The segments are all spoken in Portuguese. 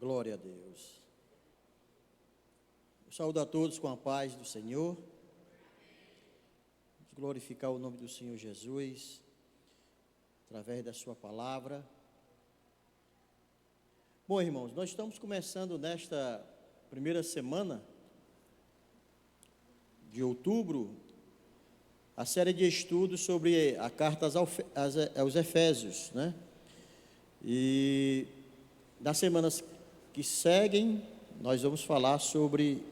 Glória a Deus. Eu saúdo a todos com a paz do Senhor. Vamos glorificar o nome do Senhor Jesus, através da sua palavra. Bom, irmãos, nós estamos começando nesta primeira semana de outubro, a série de estudos sobre a carta aos Efésios, né? E nas semanas que seguem, nós vamos falar sobre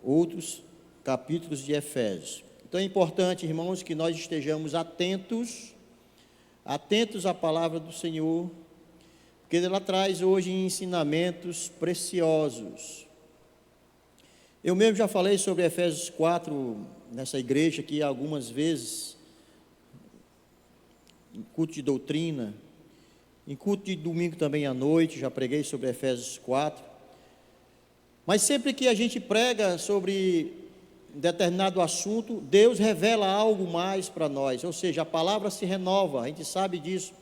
outros capítulos de Efésios. Então é importante, irmãos, que nós estejamos atentos à palavra do Senhor, porque ela traz hoje ensinamentos preciosos. Eu mesmo já falei sobre Efésios 4 nessa igreja aqui algumas vezes, em culto de doutrina, em culto de domingo também à noite, já preguei sobre Efésios 4. Mas sempre que a gente prega sobre determinado assunto, Deus revela algo mais para nós, ou seja, a palavra se renova, a gente sabe disso.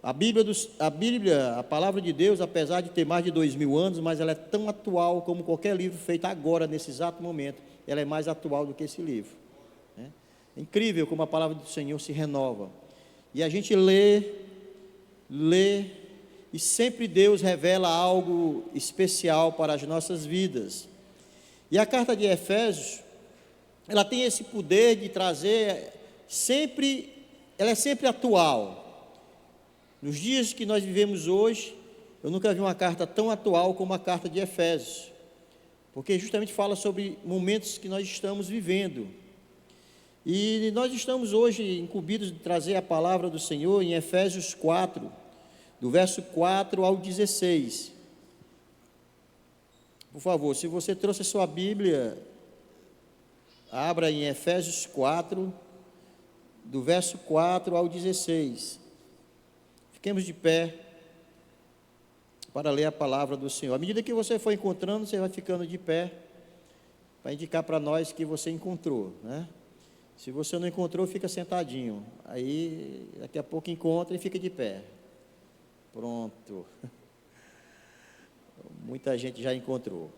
A Bíblia, a palavra de Deus, apesar de ter mais de 2000 anos, mas ela é tão atual como qualquer livro feito agora, nesse exato momento. Ela é mais atual do que esse livro, né? É incrível como a palavra do Senhor se renova. E a gente lê, e sempre Deus revela algo especial para as nossas vidas. E a carta de Efésios, ela tem esse poder de trazer ela é sempre atual. Nos dias que nós vivemos hoje, eu nunca vi uma carta tão atual como a carta de Efésios, porque justamente fala sobre momentos que nós estamos vivendo. E nós estamos hoje incumbidos de trazer a palavra do Senhor em Efésios 4, do verso 4 ao 16. Por favor, se você trouxe a sua Bíblia, abra em Efésios 4, do verso 4 ao 16. Fiquemos de pé para ler a palavra do Senhor. À medida que você for encontrando, você vai ficando de pé, para indicar para nós que você encontrou, né? Se você não encontrou, fica sentadinho. Aí, daqui a pouco encontra e fica de pé. Pronto. Muita gente já encontrou.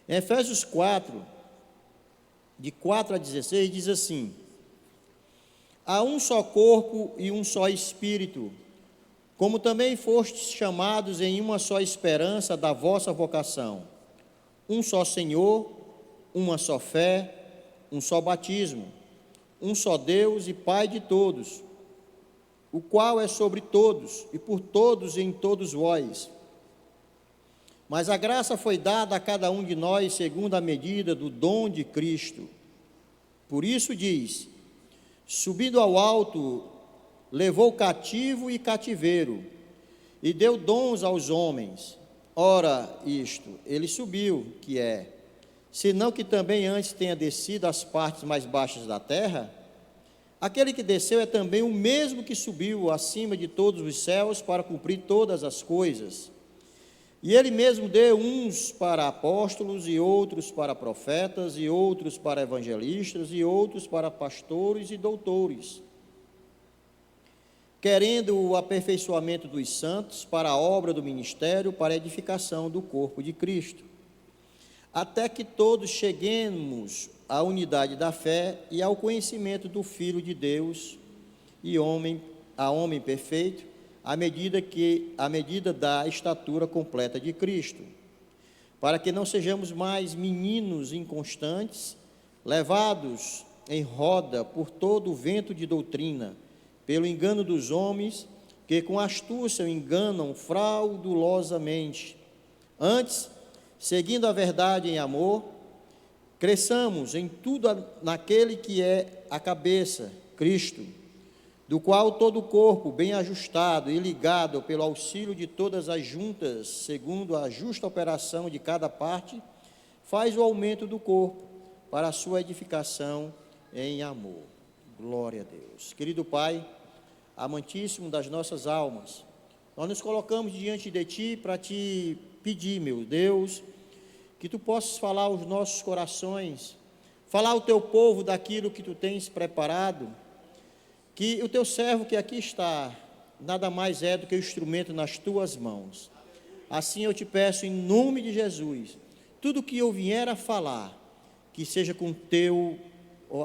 Em Efésios 4, de 4 a 16, diz assim: há um só corpo e um só espírito, como também fostes chamados em uma só esperança da vossa vocação, um só Senhor, uma só fé, um só batismo, um só Deus e Pai de todos, o qual é sobre todos e por todos e em todos vós. Mas a graça foi dada a cada um de nós segundo a medida do dom de Cristo. Por isso diz: subindo ao alto, levou cativo e cativeiro, e deu dons aos homens. Ora, isto, ele subiu, que é, senão que também antes tenha descido às partes mais baixas da terra. Aquele que desceu é também o mesmo que subiu acima de todos os céus para cumprir todas as coisas. E ele mesmo deu uns para apóstolos, e outros para profetas, e outros para evangelistas, e outros para pastores e doutores, querendo o aperfeiçoamento dos santos para a obra do ministério, para a edificação do corpo de Cristo, até que todos cheguemos à unidade da fé e ao conhecimento do Filho de Deus e a homem perfeito, à medida da estatura completa de Cristo, para que não sejamos mais meninos inconstantes, levados em roda por todo o vento de doutrina, pelo engano dos homens, que com astúcia enganam fraudulosamente. Antes, seguindo a verdade em amor, cresçamos em tudo naquele que é a cabeça, Cristo, do qual todo o corpo, bem ajustado e ligado pelo auxílio de todas as juntas, segundo a justa operação de cada parte, faz o aumento do corpo para a sua edificação em amor. Glória a Deus. Querido Pai, amantíssimo das nossas almas, nós nos colocamos diante de Ti para Te pedir, meu Deus, que Tu possas falar aos nossos corações, falar ao Teu povo daquilo que Tu tens preparado, que o Teu servo que aqui está, nada mais é do que o instrumento nas Tuas mãos. assim eu te peço em nome de Jesus, tudo que eu vier a falar, que seja com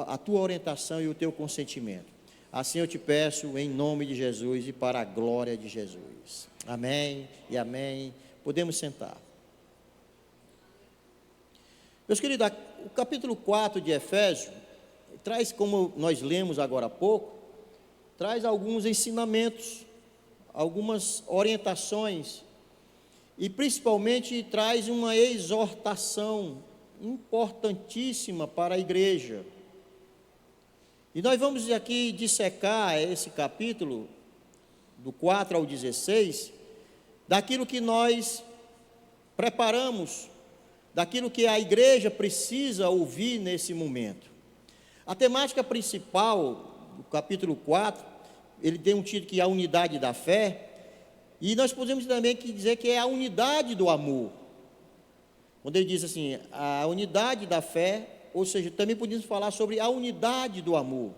a tua orientação e o teu consentimento. Assim eu te peço em nome de Jesus e para a glória de Jesus. Amém e amém. Podemos sentar. Meus queridos, o capítulo 4 de Efésios traz, como nós lemos agora há pouco, traz alguns ensinamentos, algumas orientações e principalmente traz uma exortação importantíssima para a igreja. E nós vamos aqui dissecar esse capítulo, do 4 ao 16, daquilo que nós preparamos, daquilo que a igreja precisa ouvir nesse momento. A temática principal do capítulo 4, ele tem um título que é a unidade da fé, e nós podemos também dizer que é a unidade do amor. Quando ele diz assim, a unidade da fé, ou seja, também podemos falar sobre a unidade do amor.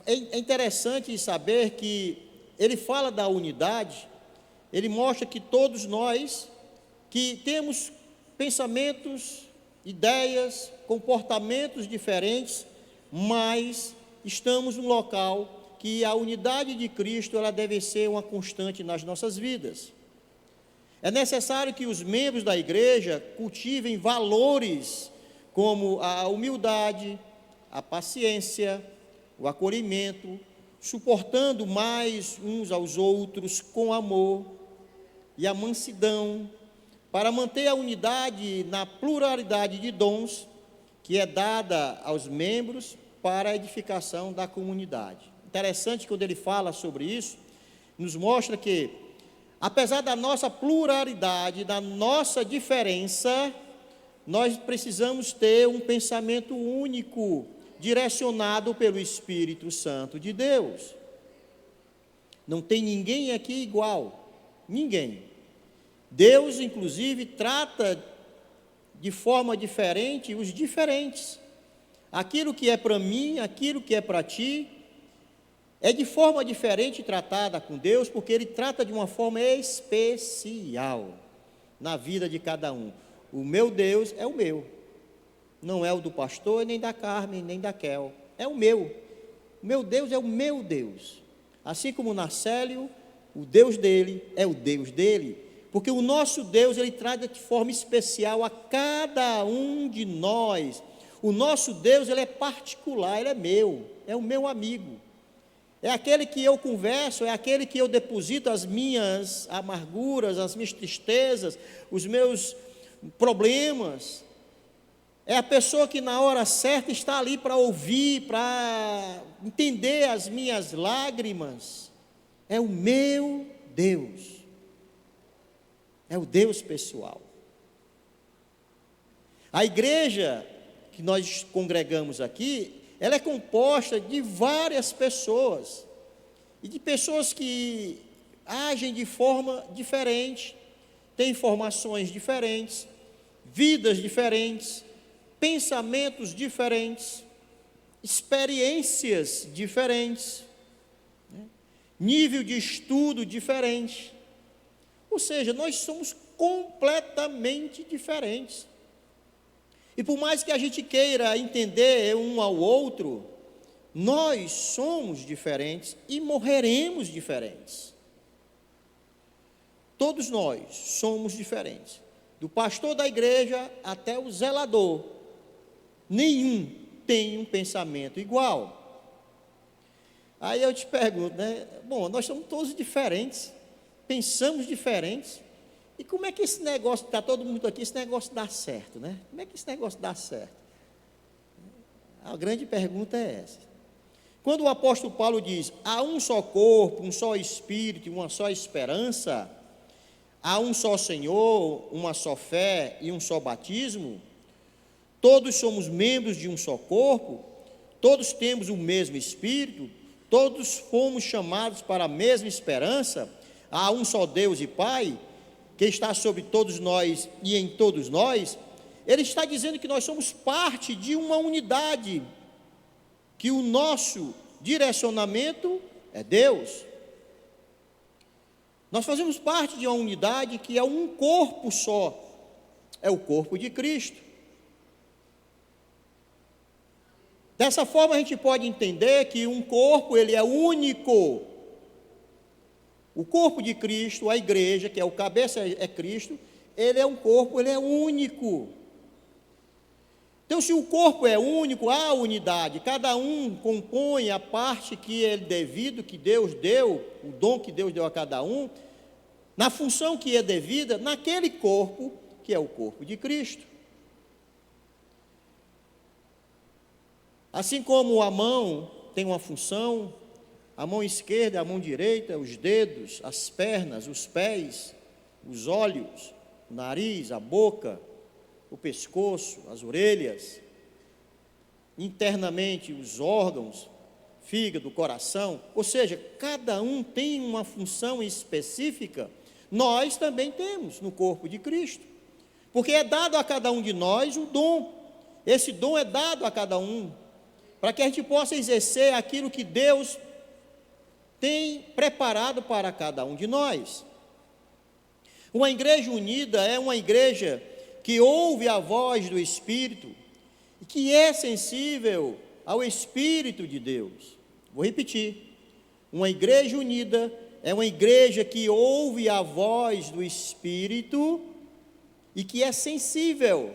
É interessante saber que ele fala da unidade, ele mostra que todos nós, que temos pensamentos, ideias, comportamentos diferentes, mas estamos num local que a unidade de Cristo, ela deve ser uma constante nas nossas vidas. É necessário que os membros da igreja cultivem valores como a humildade, a paciência, o acolhimento, suportando mais uns aos outros com amor e a mansidão, para manter a unidade na pluralidade de dons que é dada aos membros para a edificação da comunidade. Interessante quando ele fala sobre isso, nos mostra que, apesar da nossa pluralidade, da nossa diferença, nós precisamos ter um pensamento único, direcionado pelo Espírito Santo de Deus. Não tem ninguém aqui igual, ninguém. Deus, inclusive, trata de forma diferente os diferentes. Aquilo que é para mim, aquilo que é para ti, é de forma diferente tratada com Deus, porque Ele trata de uma forma especial na vida de cada um. O meu Deus é o meu, não é o do pastor, nem da Carmen, nem da Kel, é o meu. O meu Deus é o meu Deus. Assim como o Narcélio, o Deus dele é o Deus dele, porque o nosso Deus, Ele trata de forma especial a cada um de nós. O nosso Deus, Ele é particular, Ele é meu, é o meu amigo. É aquele que eu converso, é aquele que eu deposito as minhas amarguras, as minhas tristezas, os meus problemas. É a pessoa que na hora certa está ali para ouvir, para entender as minhas lágrimas. É o meu Deus. É o Deus pessoal. A igreja que nós congregamos aqui, ela é composta de várias pessoas, e de pessoas que agem de forma diferente, têm formações diferentes, vidas diferentes, pensamentos diferentes, experiências diferentes, né? Nível de estudo diferente. Ou seja, nós somos completamente diferentes. E por mais que a gente queira entender um ao outro, nós somos diferentes e morreremos diferentes. Todos nós somos diferentes. Do pastor da igreja até o zelador. Nenhum tem um pensamento igual. Aí eu te pergunto, né? Bom, nós somos todos diferentes, pensamos diferentes. E como é que esse negócio, está todo mundo aqui, esse negócio dá certo, né? Como é que esse negócio dá certo? A grande pergunta é essa. Quando o apóstolo Paulo diz, há um só corpo, um só espírito, uma só esperança, há um só Senhor, uma só fé e um só batismo, todos somos membros de um só corpo, todos temos o mesmo espírito, todos fomos chamados para a mesma esperança, há um só Deus e Pai, que está sobre todos nós e em todos nós. Ele está dizendo que nós somos parte de uma unidade, que o nosso direcionamento é Deus. Nós fazemos parte de uma unidade que é um corpo só, é o corpo de Cristo. Dessa forma a gente pode entender que um corpo, ele é único. O corpo de Cristo, a igreja, que é o cabeça é Cristo, ele é um corpo, ele é único. Então, se o corpo é único, há unidade, cada um compõe a parte que é devido, que Deus deu, o dom que Deus deu a cada um, na função que é devida, naquele corpo, que é o corpo de Cristo. Assim como a mão tem uma função, a mão esquerda, a mão direita, os dedos, as pernas, os pés, os olhos, o nariz, a boca, o pescoço, as orelhas, internamente os órgãos, fígado, coração, ou seja, cada um tem uma função específica, nós também temos no corpo de Cristo, porque é dado a cada um de nós um dom, esse dom é dado a cada um, para que a gente possa exercer aquilo que Deus tem preparado para cada um de nós. Uma igreja unida é uma igreja que ouve a voz do Espírito e que é sensível ao Espírito de Deus. Vou repetir, uma igreja unida é uma igreja que ouve a voz do Espírito e que é sensível.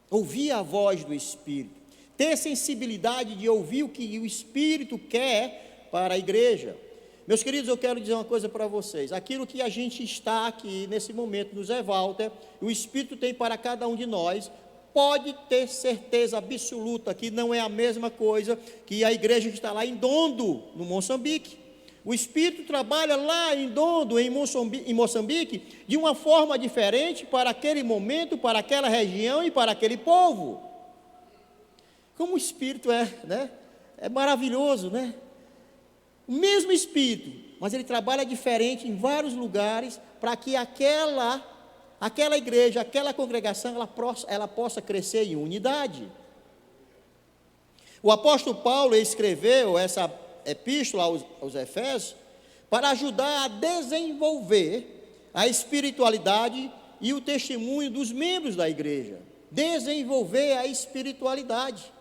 Ouvir a voz do Espírito, ter sensibilidade de ouvir o que o Espírito quer para a igreja. Meus queridos, eu quero dizer uma coisa para vocês, aquilo que a gente está aqui nesse momento no Zé Walter, o Espírito tem para cada um de nós, pode ter certeza absoluta que não é a mesma coisa que a igreja que está lá em Ndondo, no Moçambique. O Espírito trabalha lá em Ndondo, em Moçambique, de uma forma diferente para aquele momento, para aquela região e para aquele povo. Como o Espírito é, né? É maravilhoso, né? O mesmo Espírito, mas ele trabalha diferente em vários lugares para que aquela igreja, aquela congregação, ela possa crescer em unidade. O apóstolo Paulo escreveu essa epístola aos Efésios para ajudar a desenvolver a espiritualidade e o testemunho dos membros da igreja. Desenvolver a espiritualidade.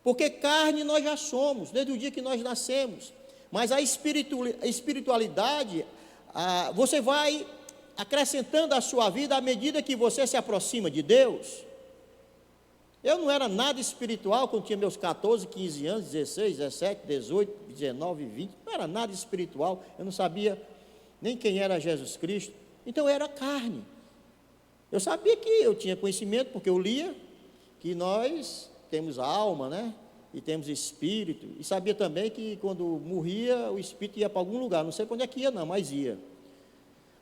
Porque carne nós já somos, desde o dia que nós nascemos. Mas a espiritualidade, você vai acrescentando à sua vida à medida que você se aproxima de Deus. Eu não era nada espiritual quando tinha meus 14, 15 anos, 16, 17, 18, 19, 20. Não era nada espiritual, eu não sabia nem quem era Jesus Cristo. Então eu era carne. Eu sabia que eu tinha conhecimento, porque eu lia, que nós temos alma, né? E temos espírito, e sabia também que quando morria, o espírito ia para algum lugar, não sei para onde é que ia não, mas ia.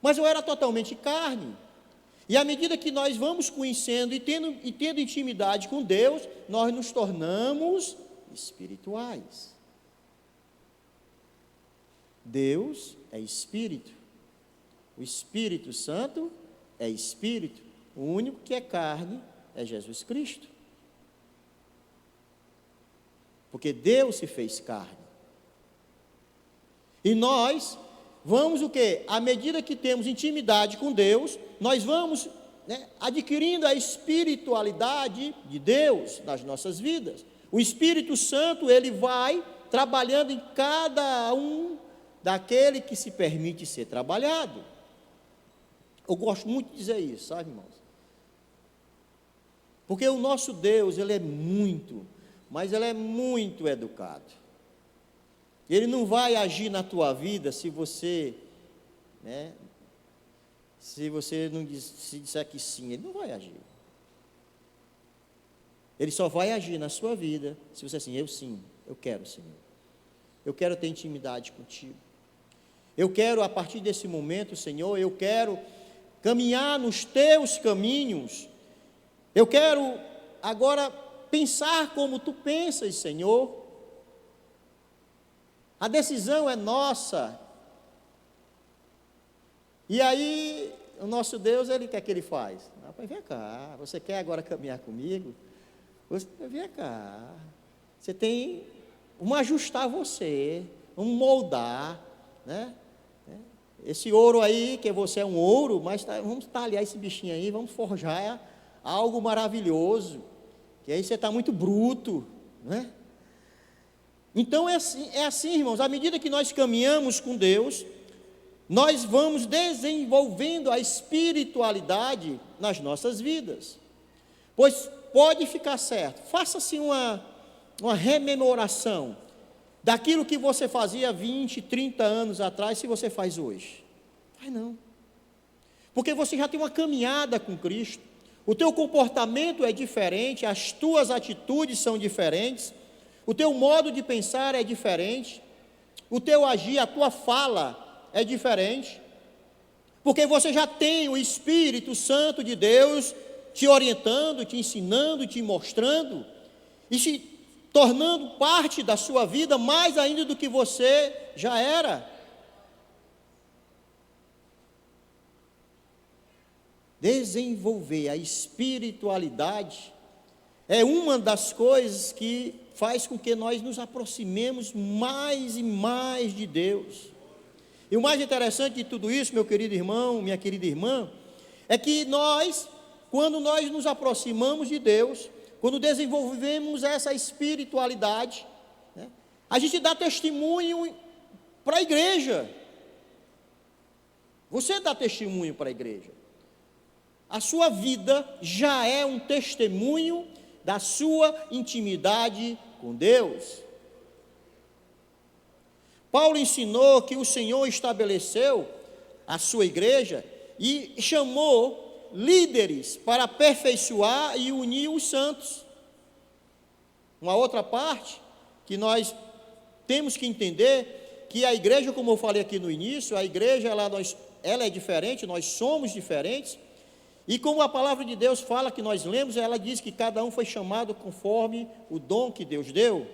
Mas eu era totalmente carne, e à medida que nós vamos conhecendo e tendo intimidade com Deus, nós nos tornamos espirituais. Deus é espírito, o Espírito Santo é espírito, o único que é carne é Jesus Cristo. Porque Deus se fez carne. E nós vamos o quê? À medida que temos intimidade com Deus, nós vamos, adquirindo a espiritualidade de Deus nas nossas vidas. O Espírito Santo, ele vai trabalhando em cada um daquele que se permite ser trabalhado. Eu gosto muito de dizer isso, sabe, irmãos? Porque o nosso Deus, ele é muito, mas ele é muito educado. Ele não vai agir na tua vida se você, se disser que sim, ele não vai agir. Ele só vai agir na sua vida se você assim, eu quero, Senhor. Eu quero ter intimidade contigo. Eu quero, a partir desse momento, Senhor, eu quero caminhar nos teus caminhos. Eu quero agora pensar como tu pensas, Senhor. A decisão é nossa. E aí, o nosso Deus, ele quer que ele faz? Vem cá, você quer agora caminhar comigo? Vem cá. Você tem, vamos ajustar você, vamos moldar, né? Esse ouro aí, que você é um ouro, mas vamos talhar esse bichinho aí, vamos forjar algo maravilhoso, que aí você está muito bruto, né? Então é assim, irmãos, à medida que nós caminhamos com Deus, nós vamos desenvolvendo a espiritualidade nas nossas vidas. Pois pode ficar certo, faça-se uma rememoração daquilo que você fazia 20, 30 anos atrás, se você faz hoje. Faz não. Porque você já tem uma caminhada com Cristo, o teu comportamento é diferente, as tuas atitudes são diferentes, o teu modo de pensar é diferente, o teu agir, a tua fala é diferente, porque você já tem o Espírito Santo de Deus te orientando, te ensinando, te mostrando, e se tornando parte da sua vida, mais ainda do que você já era. Desenvolver a espiritualidade é uma das coisas que faz com que nós nos aproximemos mais e mais de Deus. E o mais interessante de tudo isso, meu querido irmão, minha querida irmã, é que quando nós nos aproximamos de Deus, quando desenvolvemos essa espiritualidade, né, a gente dá testemunho para a igreja. Você dá testemunho para a igreja. A sua vida já é um testemunho da sua intimidade com Deus. Paulo ensinou que o Senhor estabeleceu a sua igreja e chamou líderes para aperfeiçoar e unir os santos. Uma outra parte que nós temos que entender, que a igreja, como eu falei aqui no início, a igreja ela é diferente, nós somos diferentes, e como a palavra de Deus fala, que nós lemos, ela diz que cada um foi chamado conforme o dom que Deus deu.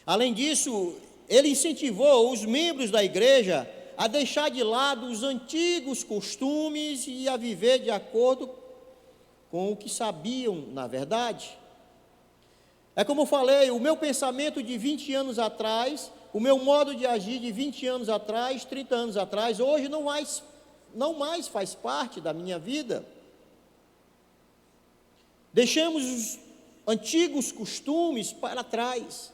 Além disso, ele incentivou os membros da igreja a deixar de lado os antigos costumes e a viver de acordo com o que sabiam na verdade. É como eu falei, o meu pensamento de 20 anos atrás, o meu modo de agir de 20 anos atrás, 30 anos atrás, hoje não mais faz parte da minha vida. Deixamos os antigos costumes para trás.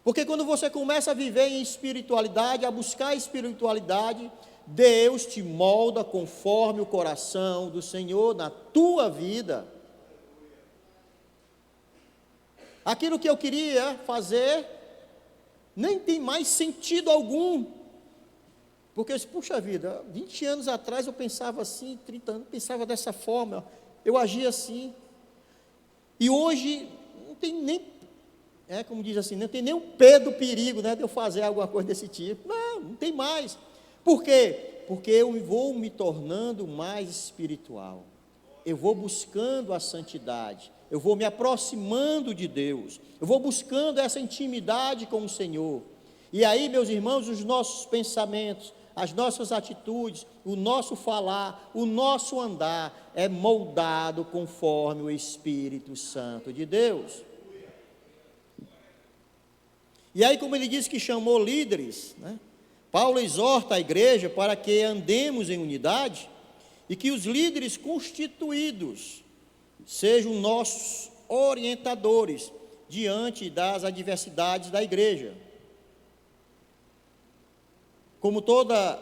Porque quando você começa a viver em espiritualidade, a buscar a espiritualidade, Deus te molda conforme o coração do Senhor na tua vida. Aquilo que eu queria fazer nem tem mais sentido algum. Porque, puxa vida, 20 anos atrás eu pensava assim, 30 anos, pensava dessa forma, eu agia assim. E hoje não tem nem, como diz assim, não tem nem um pé do perigo, né, de eu fazer alguma coisa desse tipo. Não tem mais. Por quê? Porque eu vou me tornando mais espiritual. Eu vou buscando a santidade. Eu vou me aproximando de Deus. Eu vou buscando essa intimidade com o Senhor. E aí, meus irmãos, os nossos pensamentos, as nossas atitudes, o nosso falar, o nosso andar é moldado conforme o Espírito Santo de Deus. E aí, como ele disse que chamou líderes, né, Paulo exorta a igreja para que andemos em unidade e que os líderes constituídos sejam nossos orientadores diante das adversidades da igreja. Como toda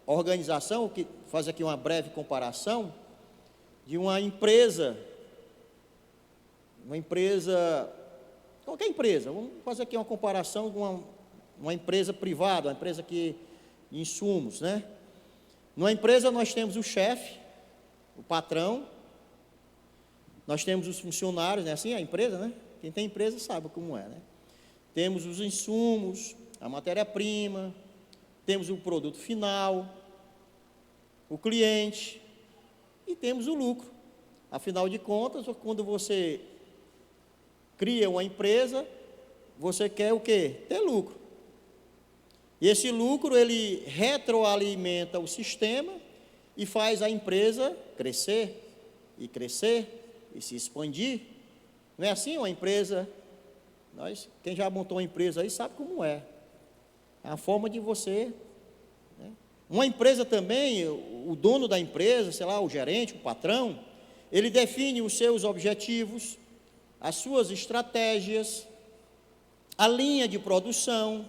organização, que faz aqui uma breve comparação de uma empresa, qualquer empresa, vamos fazer aqui uma comparação com uma empresa privada, uma empresa que insumos, né? Numa empresa nós temos o chefe, o patrão, nós temos os funcionários, né? Assim a empresa, né? Quem tem empresa sabe como é, né? Temos os insumos, a matéria-prima, temos o produto final, o cliente e temos o lucro. Afinal de contas, quando você cria uma empresa, você quer o quê? Ter lucro. E esse lucro, ele retroalimenta o sistema e faz a empresa crescer e se expandir. Não é assim uma empresa? Quem já montou uma empresa aí sabe como é. É a forma de você, né? Uma empresa também, o dono da empresa, sei lá, o gerente, o patrão, ele define os seus objetivos, as suas estratégias, a linha de produção,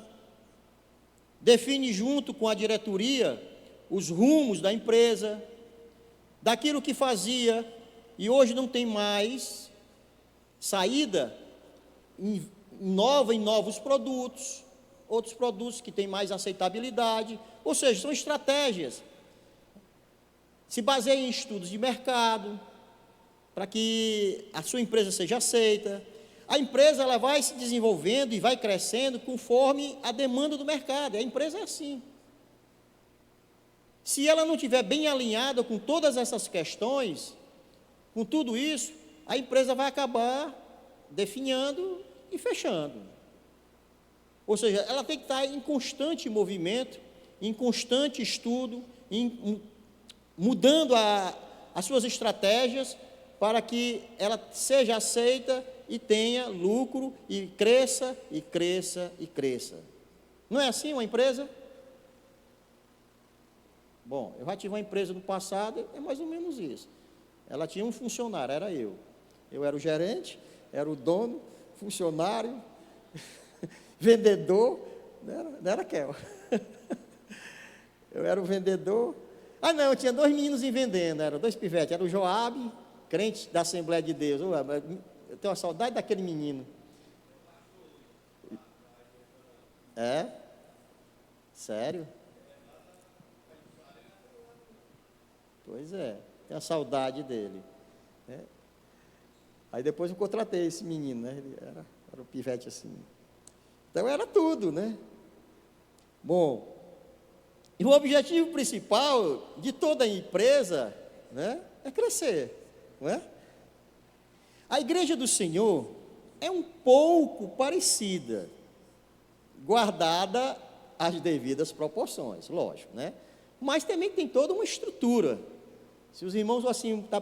define junto com a diretoria os rumos da empresa, daquilo que fazia e hoje não tem mais saída em novos produtos, outros produtos que têm mais aceitabilidade, ou seja, são estratégias. Se baseia em estudos de mercado, para que a sua empresa seja aceita. A empresa ela vai se desenvolvendo e vai crescendo conforme a demanda do mercado. A empresa é assim. Se ela não estiver bem alinhada com todas essas questões, com tudo isso, a empresa vai acabar definhando e fechando. Ou seja, ela tem que estar em constante movimento, em constante estudo, mudando as suas estratégias para que ela seja aceita e tenha lucro e cresça, e cresça, e cresça. Não é assim uma empresa? Bom, eu já tive uma empresa no passado, é mais ou menos isso. Ela tinha um funcionário, era eu. Eu era o gerente, era o dono, funcionário, vendedor, não era Kel. Eu era o vendedor. Ah, não, eu tinha 2 meninos em vendendo, eram 2 pivetes, era o Joabe, crente da Assembleia de Deus. Eu tenho uma saudade daquele menino. É? Sério? Pois é, tenho a saudade dele. Né? Aí depois eu contratei esse menino, né? Ele era um pivete assim. Então era tudo, né? Bom, e o objetivo principal de toda empresa, né, é crescer, não é? A igreja do Senhor é um pouco parecida, guardada as devidas proporções, lógico, né? Mas também tem toda uma estrutura. Se os irmãos assim tá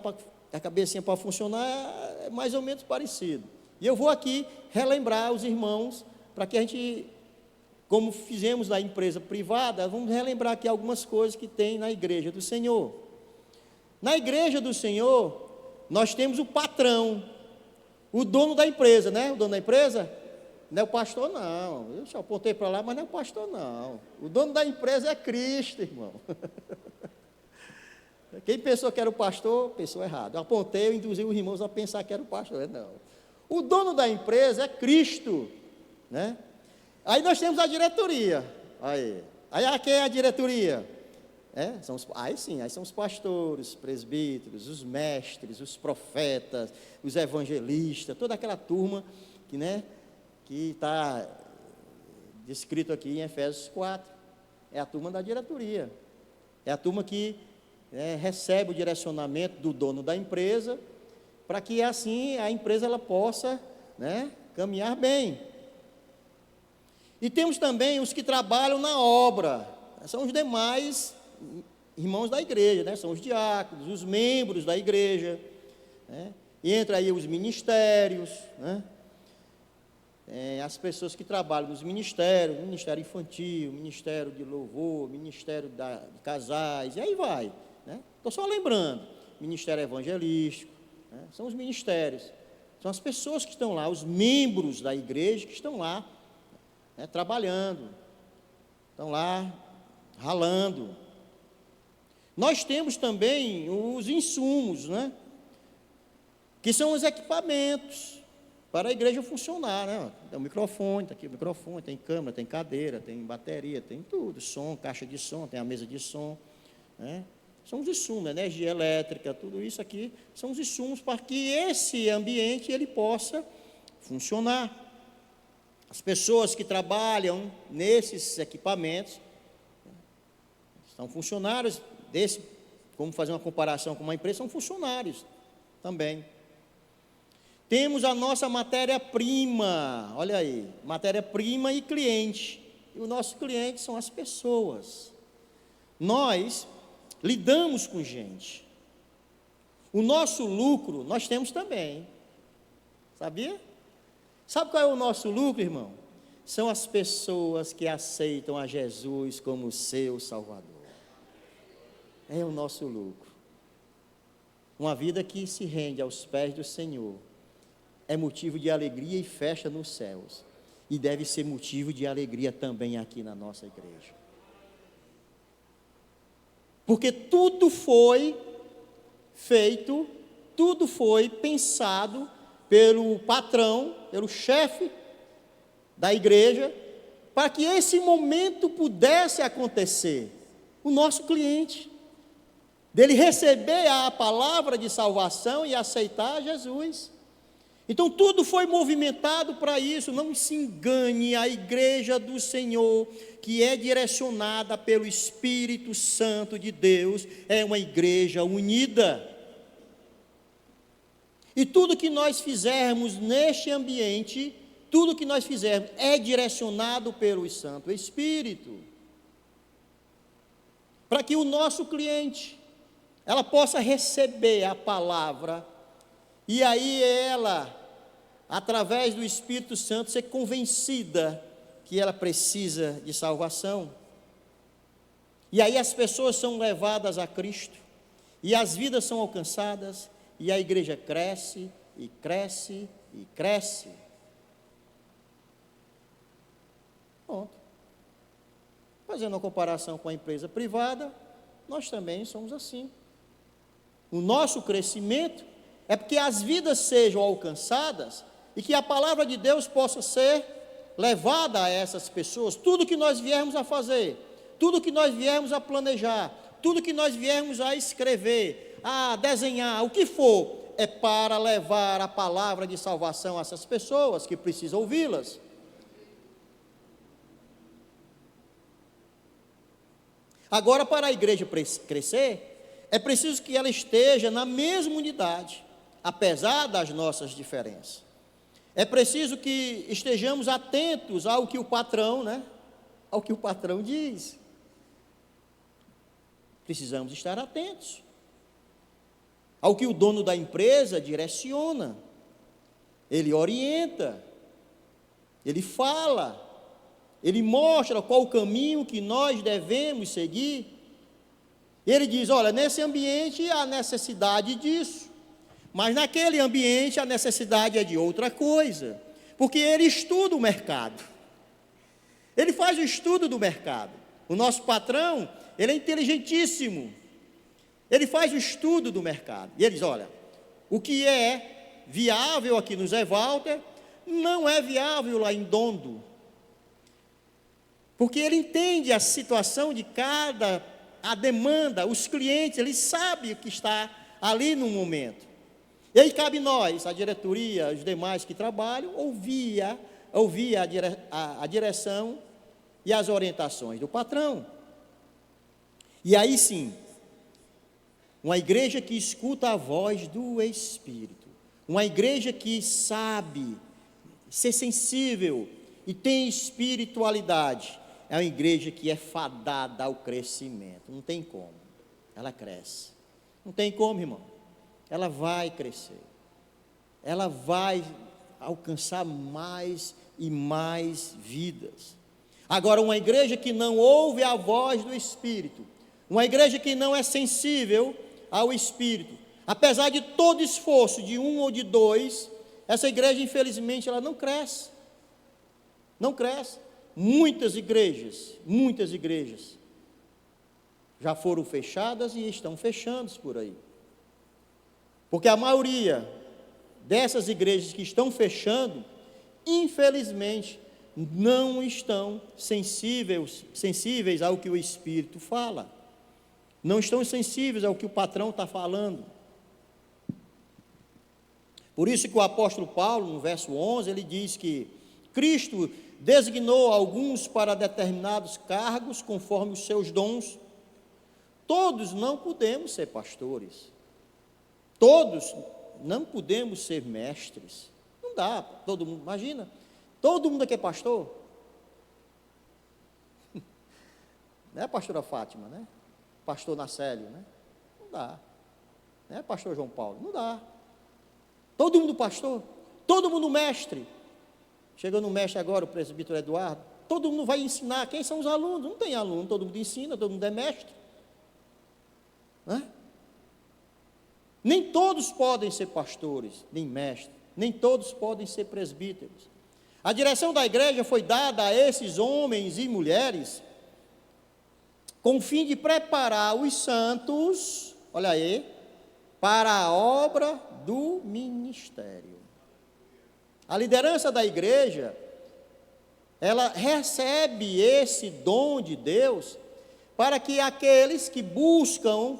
a cabecinha para funcionar, é mais ou menos parecido. E eu vou aqui relembrar os irmãos para que a gente, como fizemos na empresa privada, vamos relembrar aqui algumas coisas que tem na igreja do Senhor. Na igreja do Senhor, nós temos o patrão, o dono da empresa, né? O dono da empresa não é o pastor, não. Eu só apontei para lá, mas não é o pastor, não. O dono da empresa é Cristo, irmão. Quem pensou que era o pastor, pensou errado. Eu apontei, eu induzi os irmãos a pensar que era o pastor. Não. O dono da empresa é Cristo, né? Aí nós temos a diretoria. Aí quem é a diretoria? Aí são os pastores, os presbíteros, os mestres, os profetas, os evangelistas, toda aquela turma que, né, que está descrito aqui em Efésios 4. É a turma da diretoria. É a turma que recebe o direcionamento do dono da empresa, para que assim a empresa ela possa, né, caminhar bem. E temos também os que trabalham na obra, são os demais irmãos da igreja, né? São os diáconos, os membros da igreja, né? E entra aí os ministérios, né? As pessoas que trabalham nos ministérios, ministério infantil, ministério de louvor, ministério de casais, e aí vai, né? Estou só lembrando, ministério evangelístico, né? São os ministérios, são as pessoas que estão lá, os membros da igreja que estão lá, né, trabalhando, estão lá ralando. Nós temos também os insumos, né, que são os equipamentos para a igreja funcionar, né? Tem o microfone, está aqui o microfone, tem câmera, tem cadeira, tem bateria, tem tudo, som, caixa de som, tem a mesa de som, né? São os insumos, energia elétrica, tudo isso aqui são os insumos para que esse ambiente ele possa funcionar. As pessoas que trabalham nesses equipamentos são funcionários como fazer uma comparação com uma empresa, são funcionários também. Temos a nossa matéria-prima, olha aí, matéria-prima e cliente. E o nosso cliente são as pessoas. Nós lidamos com gente. O nosso lucro nós temos também. Sabia? Sabe qual é o nosso lucro, irmão? são as pessoas que aceitam a Jesus como seu Salvador. É o nosso lucro. Uma vida que se rende aos pés do Senhor é motivo de alegria e festa nos céus, e deve ser motivo de alegria também aqui na nossa igreja. Porque tudo foi feito, tudo foi pensado pelo patrão, pelo chefe da igreja, para que esse momento pudesse acontecer. O nosso cliente, dele receber a palavra de salvação e aceitar Jesus. Então tudo foi movimentado para isso. Não se engane, a igreja do Senhor, que é direcionada pelo Espírito Santo de Deus, é uma igreja unida. E tudo que nós fizermos neste ambiente, tudo que nós fizermos é direcionado pelo Santo Espírito, para que o nosso cliente, ela possa receber a palavra, e aí ela, através do Espírito Santo, ser convencida que ela precisa de salvação. E aí as pessoas são levadas a Cristo, e as vidas são alcançadas, e a igreja cresce, e cresce, e cresce. Pronto. Fazendo uma comparação com a empresa privada, nós também somos assim. O nosso crescimento é porque as vidas sejam alcançadas e que a palavra de Deus possa ser levada a essas pessoas. Tudo que nós viermos a fazer, tudo que nós viermos a planejar, tudo que nós viermos a escrever, a desenhar, o que for, é para levar a palavra de salvação a essas pessoas que precisam ouvi-las. Agora, para a igreja crescer, é preciso que ela esteja na mesma unidade, apesar das nossas diferenças. É preciso que estejamos atentos ao que o patrão, ao que o patrão diz. Precisamos estar atentos ao que o dono da empresa direciona. Ele orienta, ele fala, ele mostra qual o caminho que nós devemos seguir. Ele diz, olha, nesse ambiente há necessidade disso, mas naquele ambiente a necessidade é de outra coisa, porque ele estuda o mercado, ele faz o estudo do mercado. O nosso patrão, ele é inteligentíssimo, ele faz o estudo do mercado, e ele diz, olha, o que é viável aqui no Zé Walter, não é viável lá em Dondo, porque ele entende a situação de a demanda, os clientes, ele sabe o que está ali no momento. E aí cabe nós, a diretoria, os demais que trabalham, ouvir a direção e as orientações do patrão. E aí sim, uma igreja que escuta a voz do Espírito, uma igreja que sabe ser sensível e tem espiritualidade, é uma igreja que é fadada ao crescimento. Não tem como, ela cresce. Não tem como, irmão, ela vai crescer, ela vai alcançar mais e mais vidas. Agora, uma igreja que não ouve a voz do Espírito, uma igreja que não é sensível ao Espírito, apesar de todo esforço de um ou de dois, essa igreja, infelizmente, ela não cresce. Não cresce. Muitas igrejas já foram fechadas e estão fechando por aí. Porque a maioria dessas igrejas que estão fechando, infelizmente, não estão sensíveis ao que o Espírito fala. Não estão sensíveis ao que o patrão está falando. Por isso que o apóstolo Paulo, no verso 11, ele diz que Cristo designou alguns para determinados cargos, conforme os seus dons. Todos não podemos ser pastores. Todos não podemos ser mestres. Não dá, todo mundo, imagina, todo mundo aqui é pastor. Não é a pastora Fátima, né? Pastor Nacélio, né? Não dá. Não é pastor João Paulo, não dá. Todo mundo pastor, todo mundo mestre. Chegou no mestre agora, o presbítero Eduardo, todo mundo vai ensinar. Quem são os alunos? Não tem aluno, todo mundo ensina, todo mundo é mestre. Né? Nem todos podem ser pastores, nem mestres, nem todos podem ser presbíteros. A direção da igreja foi dada a esses homens e mulheres com o fim de preparar os santos, olha aí, para a obra do ministério. A liderança da igreja, ela recebe esse dom de Deus para que aqueles que buscam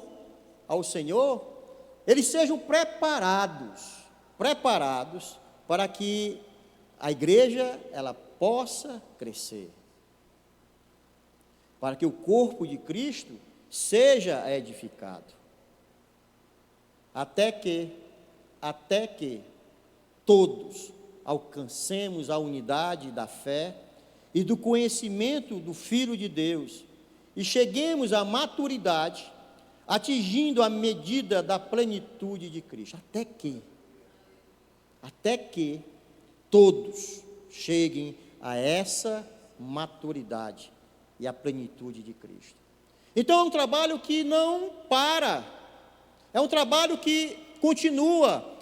ao Senhor, eles sejam preparados para que a igreja ela possa crescer, para que o corpo de Cristo seja edificado, até que todos alcancemos a unidade da fé e do conhecimento do Filho de Deus e cheguemos à maturidade, atingindo a medida da plenitude de Cristo, até que todos cheguem a essa maturidade e a plenitude de Cristo. Então é um trabalho que não para, é um trabalho que continua,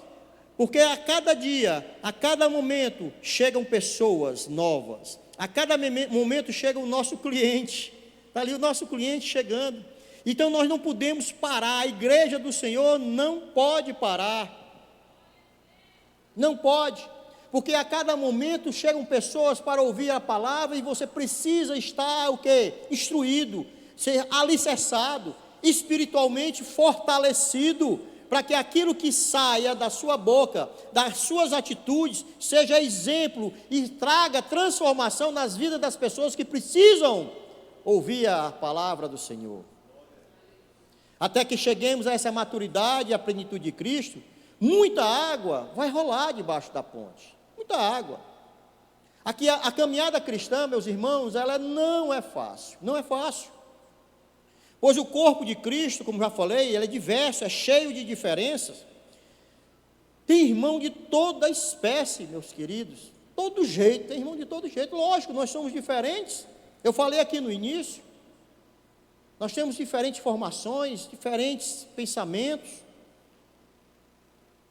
porque a cada dia, a cada momento, chegam pessoas novas, a cada momento chega o nosso cliente, está ali o nosso cliente chegando. Então nós não podemos parar, a igreja do Senhor não pode parar, não pode, porque a cada momento chegam pessoas para ouvir a palavra e você precisa estar o quê? Instruído, ser alicerçado, espiritualmente fortalecido, para que aquilo que saia da sua boca, das suas atitudes, seja exemplo e traga transformação nas vidas das pessoas que precisam ouvir a palavra do Senhor. Até que cheguemos a essa maturidade e a plenitude de Cristo, muita água vai rolar debaixo da ponte, muita água. Aqui a caminhada cristã, meus irmãos, ela não é fácil, pois o corpo de Cristo, como já falei, ele é diverso, é cheio de diferenças. Tem irmão de toda espécie, meus queridos, todo jeito, tem irmão de todo jeito, lógico, nós somos diferentes. Eu falei aqui no início, nós temos diferentes formações, diferentes pensamentos.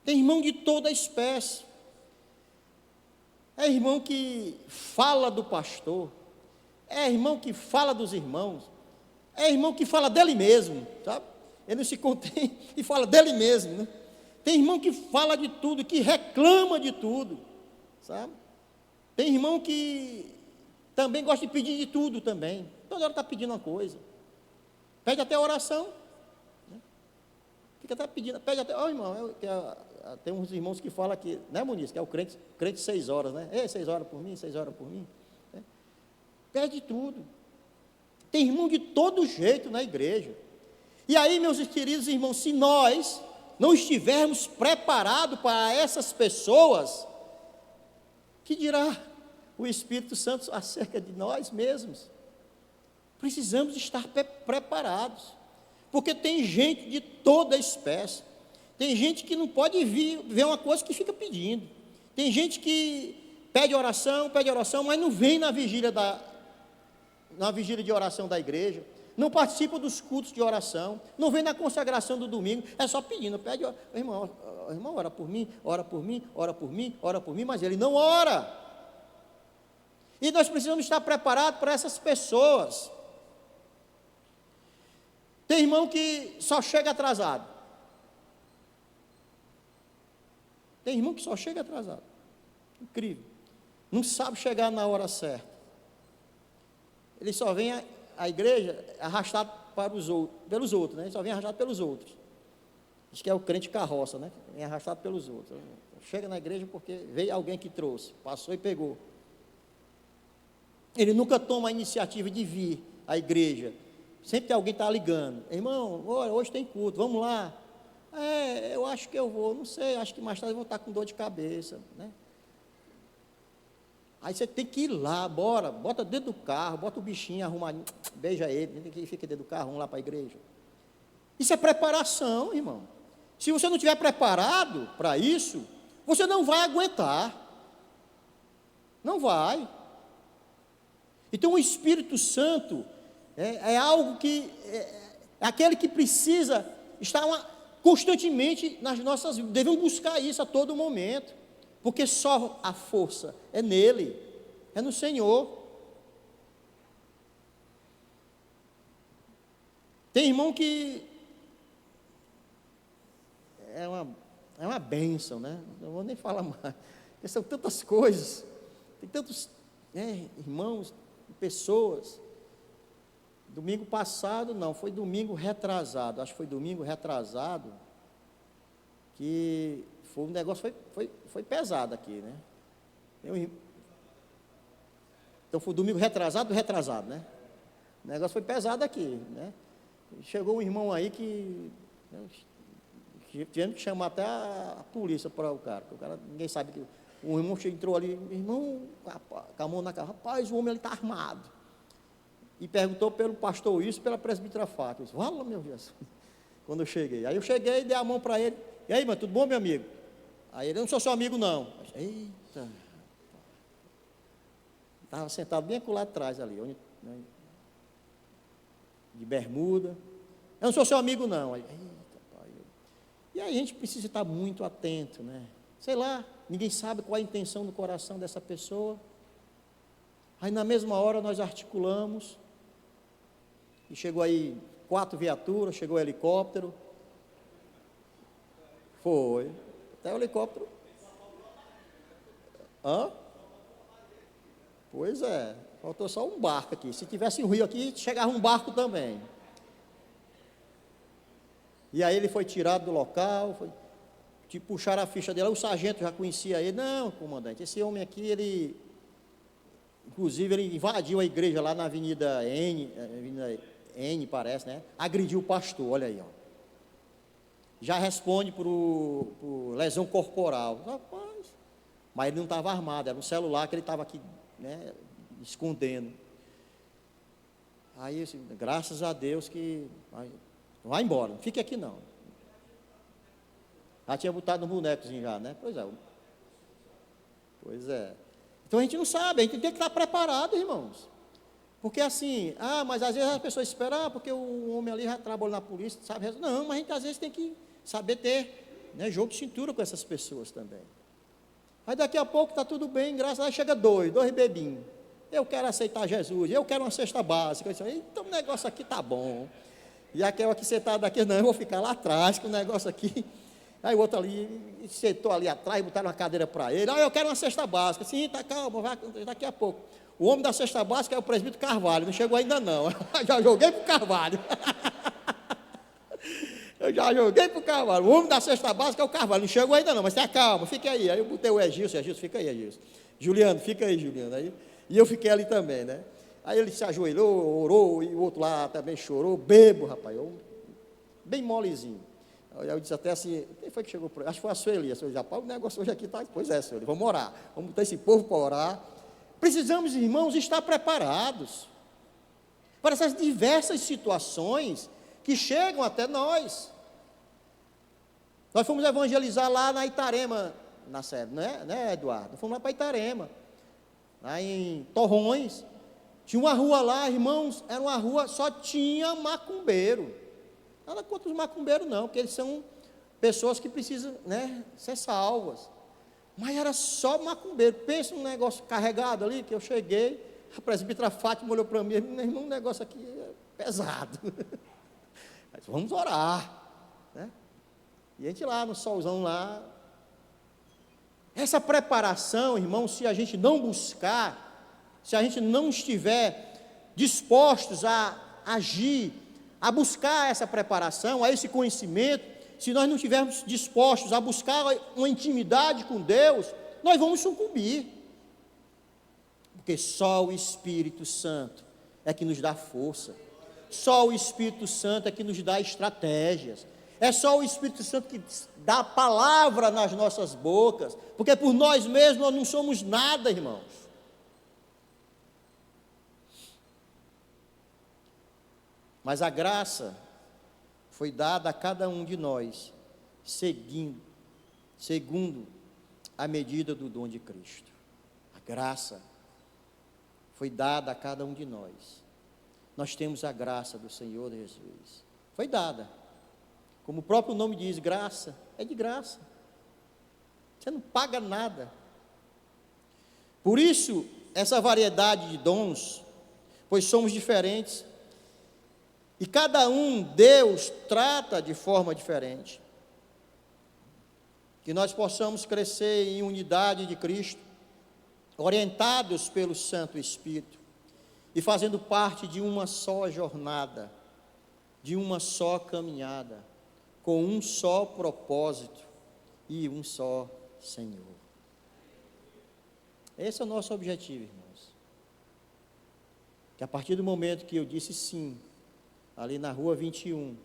Tem irmão de toda espécie. É irmão que fala do pastor, é irmão que fala dos irmãos, é irmão que fala dele mesmo, sabe? Ele não se contém e fala dele mesmo, né? Tem irmão que fala de tudo, que reclama de tudo, sabe? Tem irmão que também gosta de pedir de tudo também, toda hora está pedindo uma coisa, pede até oração, né? Fica até pedindo, pede até, irmão, tem uns irmãos que falam que, né, Muniz, que é o crente 6 horas, né? 6 horas por mim, 6 horas por mim, né? Pede tudo. Tem irmão de todo jeito na igreja. E aí, meus queridos irmãos, se nós não estivermos preparados para essas pessoas, que dirá o Espírito Santo acerca de nós mesmos? Precisamos estar preparados, porque tem gente de toda espécie. Tem gente que não pode ver uma coisa que fica pedindo. Tem gente que pede oração, mas não vem na vigília de oração da igreja, não participa dos cultos de oração, não vem na consagração do domingo, é só pedindo, pede, irmão, ora por mim, ora por mim, ora por mim, ora por mim, mas ele não ora. E nós precisamos estar preparados para essas pessoas. Tem irmão que só chega atrasado. Tem irmão que só chega atrasado. Incrível. Não sabe chegar na hora certa. Ele só vem à igreja arrastado pelos outros, né? Ele só vem arrastado pelos outros. Diz que é o crente carroça, né? Vem arrastado pelos outros. Chega na igreja porque veio alguém que trouxe, passou e pegou. Ele nunca toma a iniciativa de vir à igreja. Sempre tem alguém que está ligando. Irmão, hoje tem culto, vamos lá. Eu acho que eu vou, não sei, acho que mais tarde eu vou estar com dor de cabeça, né? Aí você tem que ir lá, bota dentro do carro, bota o bichinho arrumadinho, beija ele, que fica dentro do carro, vamos lá para a igreja. Isso é preparação, irmão. Se você não estiver preparado para isso, você não vai aguentar. Não vai. Então o Espírito Santo é algo que é aquele que precisa estar constantemente nas nossas vidas. Devemos buscar isso a todo momento, porque só a força é nele, é no Senhor. Tem irmão que é uma bênção, né? Não vou nem falar mais, porque são tantas coisas, tem tantos irmãos, pessoas. Domingo passado, não, foi domingo retrasado, acho que foi domingo retrasado, que foi um negócio, foi pesado aqui, né? Então foi domingo retrasado, né? O negócio foi pesado aqui, né? Chegou um irmão aí que tivemos que chamar até a polícia para o cara, porque o cara, ninguém sabe que o irmão entrou ali, irmão, com a mão na cara, rapaz, o homem ali está armado. E perguntou pelo pastor Wilson, pela presbítera Fátima. Eu disse, fala, meu Jesus. Quando eu cheguei. Aí eu cheguei e dei a mão para ele. E aí, mano, tudo bom, meu amigo? Aí ele, eu não sou seu amigo, não. Eita. Estava sentado bem lá atrás ali, de bermuda. Eu não sou seu amigo, não. Aí, eita, pai. E aí a gente precisa estar muito atento, né? Sei lá, ninguém sabe qual é a intenção do coração dessa pessoa. Aí na mesma hora nós articulamos. E chegou aí 4 viaturas, chegou o helicóptero. Foi. Até o helicóptero. Hã? Pois é. Faltou só um barco aqui. Se tivesse um rio aqui, chegava um barco também. E aí ele foi tirado do local, puxaram a ficha dele. O sargento já conhecia ele. Não, comandante, esse homem aqui, inclusive, ele invadiu a igreja lá na Avenida N, parece, né? Agrediu o pastor, olha aí, ó. Já responde por lesão corporal. Rapaz, mas ele não estava armado, era um celular que ele estava aqui, né, escondendo. Aí, assim, graças a Deus que vai embora, não fique aqui não. Já tinha botado no bonecozinho já, né? Pois é. Então a gente não sabe, a gente tem que estar preparado, irmãos. Porque assim, mas às vezes as pessoas esperam, porque o homem ali já trabalhou na polícia, sabe? Não, mas a gente às vezes tem que saber ter, né, jogo de cintura com essas pessoas também. Aí daqui a pouco está tudo bem, graças a Deus, chega dois bebinhos. Eu quero aceitar Jesus, eu quero uma cesta básica. Eu disse, então o negócio aqui está bom. E aquela que sentado aqui, não, eu vou ficar lá atrás, com o negócio aqui. Aí o outro ali, sentou ali atrás, botaram uma cadeira para ele. Eu quero uma cesta básica. Sim, tá calma, vai, daqui a pouco. O homem da cesta básica é o presbítero Carvalho, não chegou ainda não. Já joguei para o Carvalho. Eu já joguei para o Carvalho. O homem da cesta básica é o Carvalho, não chegou ainda não, mas tenha calma, fique aí. Aí eu botei o Egilson, fica aí, Egilson. Juliano, fica aí, Juliano. Aí, e eu fiquei ali também, né? Aí ele se ajoelhou, orou, e o outro lá também chorou, bebo, rapaz, bem molezinho. Eu disse até assim, quem foi que chegou por aí? Acho que foi a Sueli. A Sueli já, o negócio hoje aqui está, pois é, Sueli, vamos orar, vamos botar esse povo para orar. Precisamos, irmãos, estar preparados para essas diversas situações que chegam até nós. Nós fomos evangelizar lá na Itarema, na sede, né, Eduardo? Fomos lá para Itarema, lá em Torrões. Tinha uma rua lá, irmãos, era uma rua, só tinha macumbeiro. Nada contra os macumbeiros não, porque eles são pessoas que precisam, né, ser salvas. Mas era só macumbeiro. Pensa num negócio carregado ali, que eu cheguei, a presbítera Fátima olhou para mim, meu irmão, um negócio aqui é pesado. Mas vamos orar, né? E a gente lá, no solzão lá. Essa preparação, irmão, se a gente não buscar, se a gente não estiver dispostos a agir, a buscar essa preparação, a esse conhecimento, se nós não estivermos dispostos a buscar uma intimidade com Deus, nós vamos sucumbir. Porque só o Espírito Santo é que nos dá força. Só o Espírito Santo é que nos dá estratégias. É só o Espírito Santo que dá a palavra nas nossas bocas. Porque por nós mesmos nós não somos nada, irmãos. Mas a graça foi dada a cada um de nós, segundo a medida do dom de Cristo. A graça foi dada a cada um de nós. Nós temos a graça do Senhor Jesus. Foi dada. Como o próprio nome diz, graça, é de graça. Você não paga nada. Por isso, essa variedade de dons, pois somos diferentes, e cada um, Deus trata de forma diferente. Que nós possamos crescer em unidade de Cristo, orientados pelo Santo Espírito, e fazendo parte de uma só jornada, de uma só caminhada, com um só propósito e um só Senhor. Esse é o nosso objetivo, irmãos. Que a partir do momento que eu disse sim, ali na rua 21,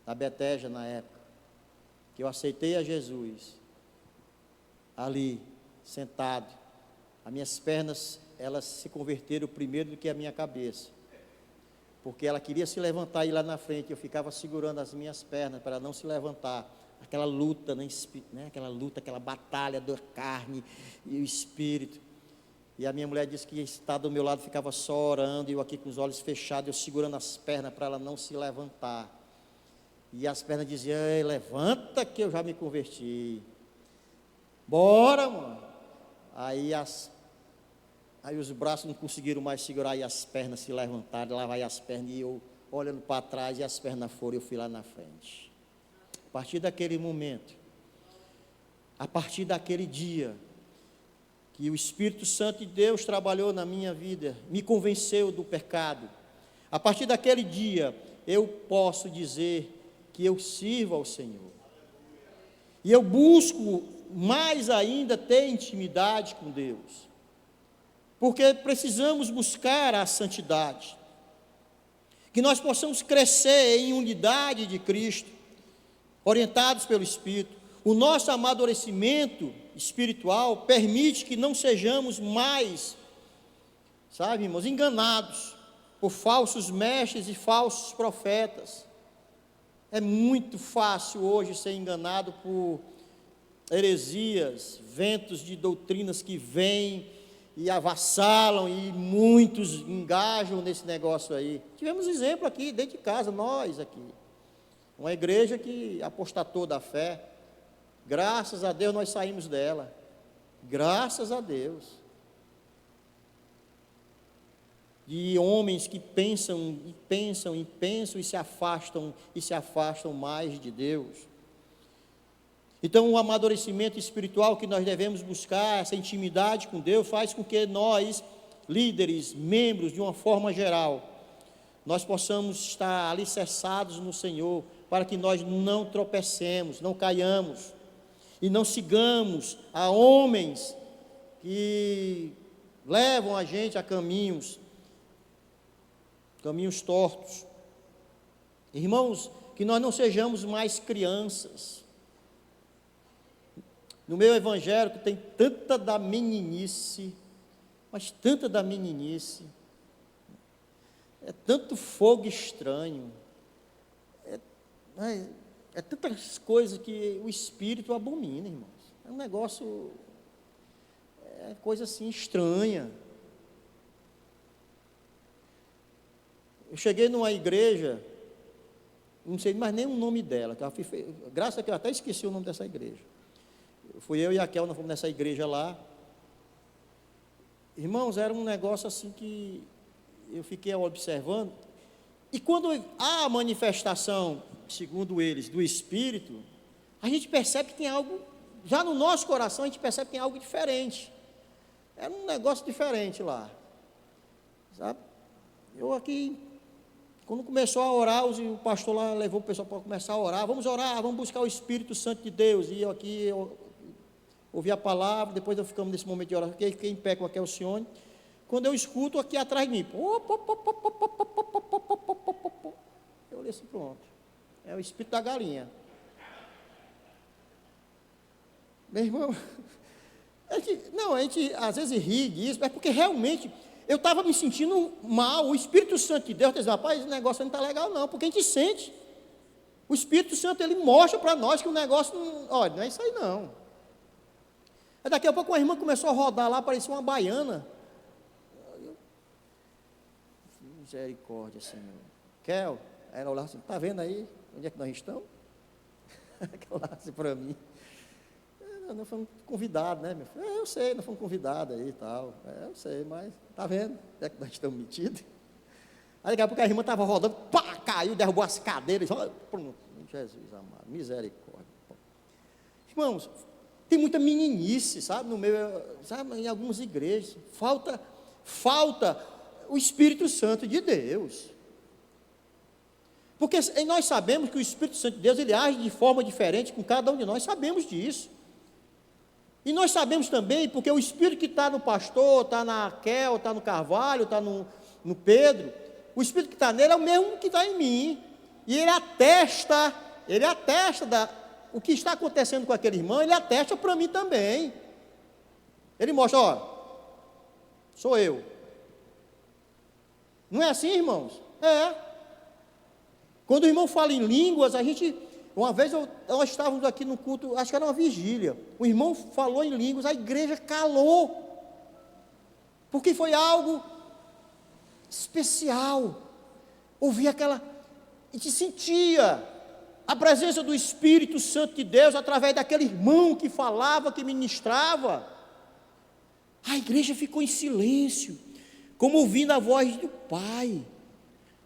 na Betesda na época, que eu aceitei a Jesus, ali, sentado, as minhas pernas, elas se converteram primeiro do que a minha cabeça, porque ela queria se levantar e ir lá na frente, eu ficava segurando as minhas pernas para ela não se levantar, aquela luta, né, aquela luta, aquela batalha da carne e o espírito, e a minha mulher disse que está do meu lado, ficava só orando, e eu aqui com os olhos fechados, eu segurando as pernas para ela não se levantar, e as pernas diziam, levanta que eu já me converti, bora, mano. Aí os braços não conseguiram mais segurar, e as pernas se levantaram, lá vai as pernas, e eu olhando para trás, e as pernas foram, eu fui lá na frente. A partir daquele momento, a partir daquele dia, que o Espírito Santo de Deus trabalhou na minha vida, me convenceu do pecado, a partir daquele dia, eu posso dizer que eu sirvo ao Senhor, e eu busco mais ainda ter intimidade com Deus, porque precisamos buscar a santidade, que nós possamos crescer em unidade de Cristo, orientados pelo Espírito. O nosso amadurecimento espiritual permite que não sejamos mais, sabe, irmãos, enganados por falsos mestres e falsos profetas. É muito fácil hoje ser enganado por heresias, ventos de doutrinas que vêm e avassalam, e muitos engajam nesse negócio aí. Tivemos exemplo aqui, dentro de casa, nós aqui. Uma igreja que apostatou da fé. Graças a Deus nós saímos dela. Graças a Deus. De homens que pensam e se afastam mais de Deus. Então, o amadurecimento espiritual que nós devemos buscar, essa intimidade com Deus, faz com que nós, líderes, membros, de uma forma geral, nós possamos estar alicerçados no Senhor, para que nós não tropecemos, não caiamos, e não sigamos a homens que levam a gente a caminhos tortos. Irmãos, que nós não sejamos mais crianças. No meu evangelho, que tem tanta da meninice, mas tanta da meninice, é tanto fogo estranho, é tantas coisas que o Espírito abomina, irmãos. É um negócio, é coisa assim estranha. Eu cheguei numa igreja, não sei mais nem o nome dela, graças a Deus eu até esqueci o nome dessa igreja. Fui eu e a Kel, nós fomos nessa igreja lá. Irmãos, era um negócio assim que eu fiquei observando. E quando há a manifestação, segundo eles, do Espírito, a gente percebe que tem algo, já no nosso coração a gente percebe que tem algo diferente. Era um negócio diferente lá. Sabe? Eu aqui, quando começou a orar, o pastor lá levou o pessoal para começar a orar. Vamos orar, vamos buscar o Espírito Santo de Deus. E eu aqui, ouvi a palavra, depois eu ficamos nesse momento de oração, fiquei em pé com a Kelcione. Quando eu escuto aqui atrás de mim, eu olhei assim, pronto, é o espírito da galinha. Meu irmão, a gente às vezes ri disso, mas porque realmente eu estava me sentindo mal. O Espírito Santo de Deus disse, rapaz, esse negócio não está legal não, porque a gente sente. O Espírito Santo, ele mostra para nós que o negócio, olha, não é isso aí não. Aí daqui a pouco uma irmã começou a rodar lá, parecia uma baiana. Misericórdia, Senhor. Kel, ela olhava assim, está vendo aí onde é que nós estamos? Ela olhava assim para mim. Nós fomos convidados, né, meu filho? Eu sei, nós fomos convidados aí e tal. Eu sei, mas está vendo onde é que nós estamos metidos? Aí daqui a pouco a irmã estava rodando, pá, caiu, derrubou as cadeiras. Pronto, Jesus amado, misericórdia. Irmãos, tem muita meninice, sabe, no meio, sabe, em algumas igrejas. Falta o Espírito Santo de Deus. Porque nós sabemos que o Espírito Santo de Deus, ele age de forma diferente com cada um de nós, sabemos disso. E nós sabemos também, porque o Espírito que está no pastor, está na Kel, está no Carvalho, está no Pedro, o Espírito que está nele é o mesmo que está em mim. E ele atesta o que está acontecendo com aquele irmão, ele atesta para mim também. Ele mostra, ó, sou eu. Não é assim, irmãos? É. Quando o irmão fala em línguas, uma vez nós estávamos aqui no culto, acho que era uma vigília, o irmão falou em línguas, a igreja calou, porque foi algo especial. Ouvia a gente sentia a presença do Espírito Santo de Deus através daquele irmão que falava, que ministrava. A igreja ficou em silêncio, como ouvindo a voz do Pai,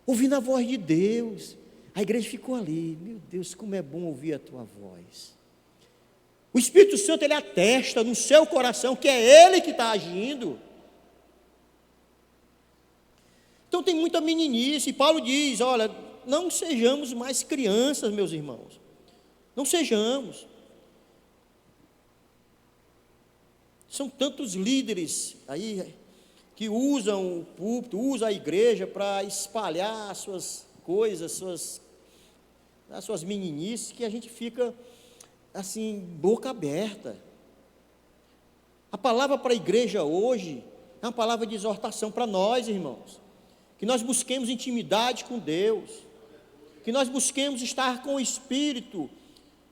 ouvindo a voz de Deus. A igreja ficou ali, meu Deus, como é bom ouvir a tua voz. O Espírito Santo, ele atesta no seu coração que é Ele que está agindo. Então tem muita meninice, e Paulo diz, olha, não sejamos mais crianças, meus irmãos, não sejamos. São tantos líderes aí, que usam o púlpito, usam a igreja para espalhar as suas coisas, as suas meninices, que a gente fica assim, boca aberta. A palavra para a igreja hoje é uma palavra de exortação para nós, irmãos, que nós busquemos intimidade com Deus, que nós busquemos estar com o Espírito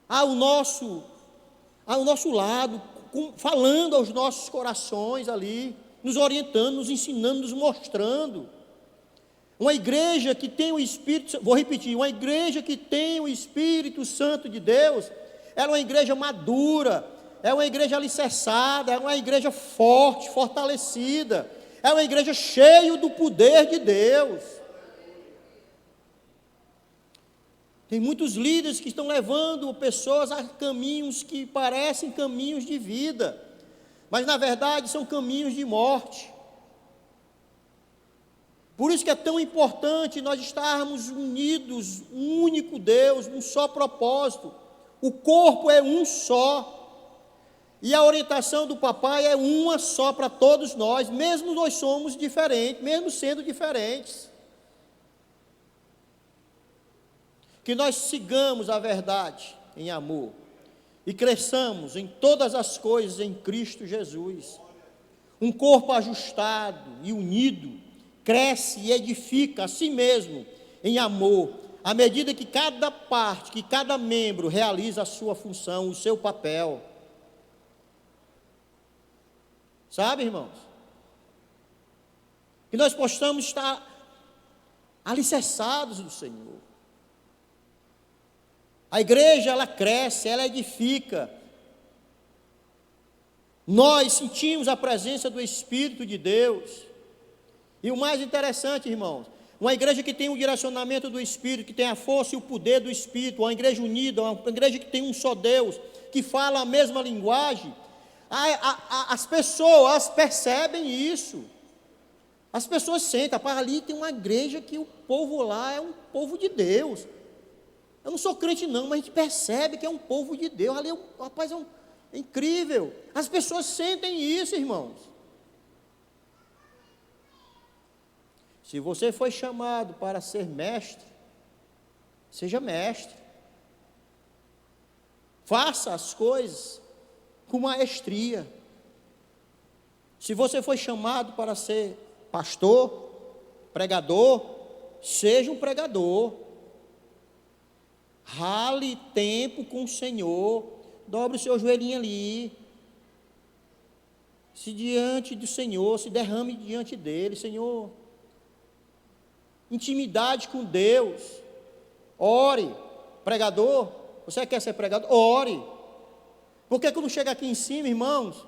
ao nosso lado, falando aos nossos corações ali, nos orientando, nos ensinando, nos mostrando. Uma igreja que tem o Espírito, vou repetir, uma igreja que tem o Espírito Santo de Deus, ela é uma igreja madura, é uma igreja alicerçada, é uma igreja forte, fortalecida, é uma igreja cheia do poder de Deus. Tem muitos líderes que estão levando pessoas a caminhos que parecem caminhos de vida, mas na verdade são caminhos de morte. Por isso que é tão importante nós estarmos unidos, um único Deus, um só propósito. O corpo é um só, e a orientação do papai é uma só para todos nós, mesmo nós somos diferentes, mesmo sendo diferentes. Que nós sigamos a verdade em amor, e cresçamos em todas as coisas em Cristo Jesus. Um corpo ajustado e unido, cresce e edifica a si mesmo em amor, à medida que cada parte, que cada membro realiza a sua função, o seu papel. Sabe, irmãos? Que nós possamos estar alicerçados no Senhor. A igreja, ela cresce, ela edifica. Nós sentimos a presença do Espírito de Deus. E o mais interessante, irmãos, uma igreja que tem um direcionamento do Espírito, que tem a força e o poder do Espírito, uma igreja unida, uma igreja que tem um só Deus, que fala a mesma linguagem, as pessoas percebem isso. As pessoas sentem, rapaz, ali tem uma igreja que o povo lá é um povo de Deus. Eu não sou crente não, mas a gente percebe que é um povo de Deus. Ali, rapaz, é incrível. As pessoas sentem isso, irmãos. Se você foi chamado para ser mestre, seja mestre. Faça as coisas com maestria. Se você foi chamado para ser pastor, pregador, seja um pregador. Rale tempo com o Senhor, dobre o seu joelhinho ali, Se diante do Senhor, se derrame diante dele, Senhor. Intimidade com Deus. Ore. Pregador, você quer ser pregador? Ore. Porque quando chega aqui em cima, irmãos,